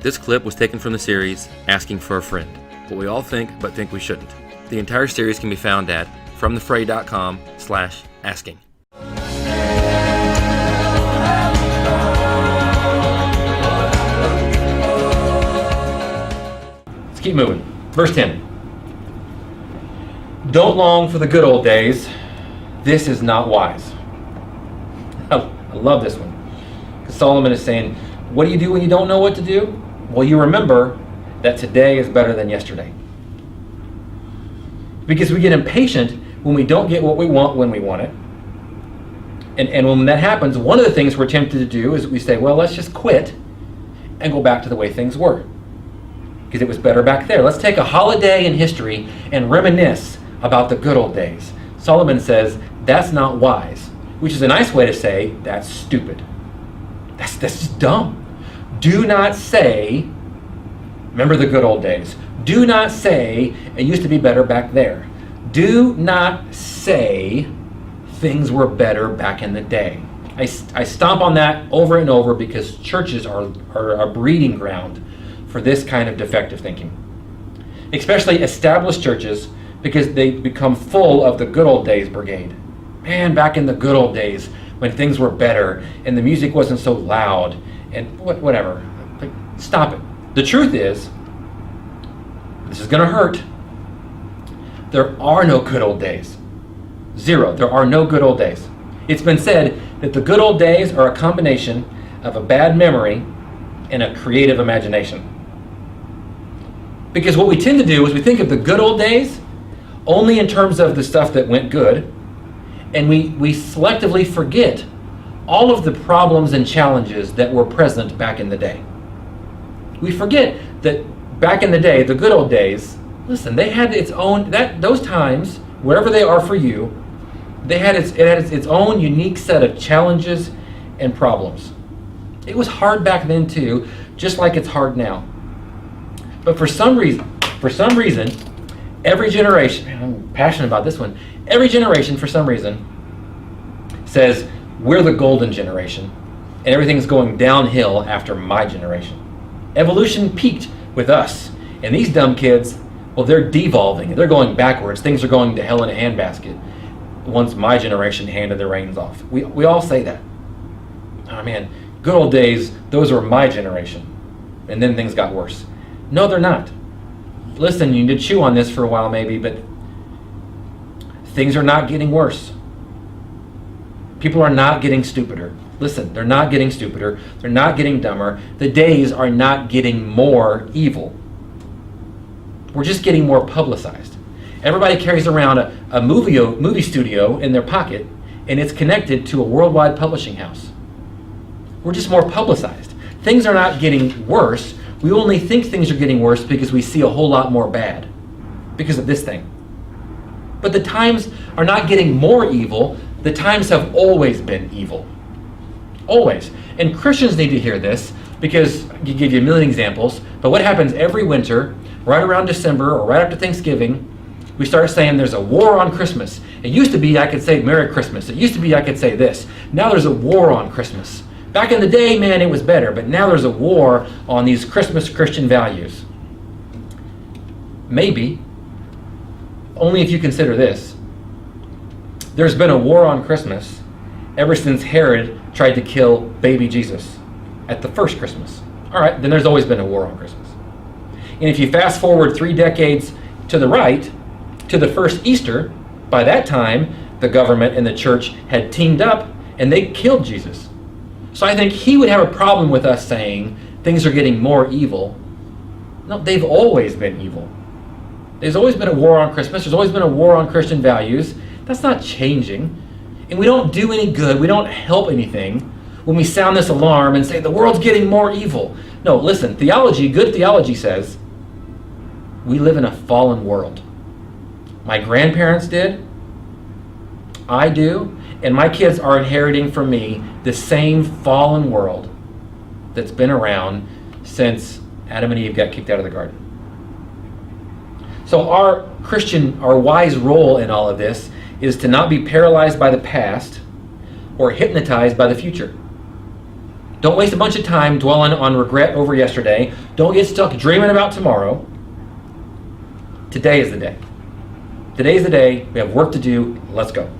This clip was taken from the series Asking for a Friend, what we all think but think we shouldn't. The entire series can be found at fromthefray.com/asking. Let's keep moving. Verse 10. Don't long for the good old days. This is not wise. I love this one. Because Solomon is saying, what do you do when you don't know what to do? Well, you remember that today is better than yesterday. Because we get impatient when we don't get what we want when we want it. And when that happens, one of the things we're tempted to do is we say, well, let's just quit and go back to the way things were. Because it was better back there. Let's take a holiday in history and reminisce about the good old days. Solomon says, that's not wise. Which is a nice way to say, that's stupid. That's just dumb. Do not say, remember the good old days. Do not say, it used to be better back there. Do not say things were better back in the day. I stomp on that over and over because churches are a breeding ground for this kind of defective thinking. Especially established churches, because they become full of the good old days brigade. Man, back in the good old days when things were better and the music wasn't so loud and whatever. Like, stop it. The truth is, this is going to hurt. There are no good old days. Zero. There are no good old days. It's been said that the good old days are a combination of a bad memory and a creative imagination. Because what we tend to do is we think of the good old days only in terms of the stuff that went good, and we selectively forget all of the problems and challenges that were present back in the day. We forget that back in the day, the good old days, listen, they had its own, those times, wherever they are for you, it had its own unique set of challenges and problems. It was hard back then too, just like it's hard now. But for some reason, every generation, man, I'm passionate about this one, every generation for some reason says, we're the golden generation, and everything's going downhill after my generation. Evolution peaked with us, and these dumb kids, well, they're devolving, they're going backwards, things are going to hell in a handbasket once my generation handed the reins off. We all say that. Oh man, good old days, those were my generation, and then things got worse. No, they're not. Listen, you need to chew on this for a while maybe, but things are not getting worse. People are not getting stupider. Listen, they're not getting stupider. They're not getting dumber. The days are not getting more evil. We're just getting more publicized. Everybody carries around a movie studio in their pocket, and it's connected to a worldwide publishing house. We're just more publicized. Things are not getting worse. We only think things are getting worse because we see a whole lot more bad because of this thing. But the times are not getting more evil. The times have always been evil. Always. And Christians need to hear this because I can give you a million examples, but what happens every winter, right around December or right after Thanksgiving, we start saying there's a war on Christmas. It used to be I could say Merry Christmas. It used to be I could say this. Now there's a war on Christmas. Back in the day, man, it was better, but now there's a war on these Christmas Christian values. Maybe, only if you consider this. There's been a war on Christmas ever since Herod tried to kill baby Jesus at the first Christmas. All right, then there's always been a war on Christmas. And if you fast forward 3 decades to the right, to the first Easter, by that time, the government and the church had teamed up and they killed Jesus. So I think he would have a problem with us saying things are getting more evil. No, they've always been evil. There's always been a war on Christmas. There's always been a war on Christian values. That's not changing. And we don't do any good. We don't help anything when we sound this alarm and say the world's getting more evil. No, listen, theology, good theology says we live in a fallen world. My grandparents did. I do. And my kids are inheriting from me the same fallen world that's been around since Adam and Eve got kicked out of the garden. So our wise role in all of this is to not be paralyzed by the past or hypnotized by the future. Don't waste a bunch of time dwelling on regret over yesterday. Don't get stuck dreaming about tomorrow. Today is the day. Today's the day. We have work to do. Let's go.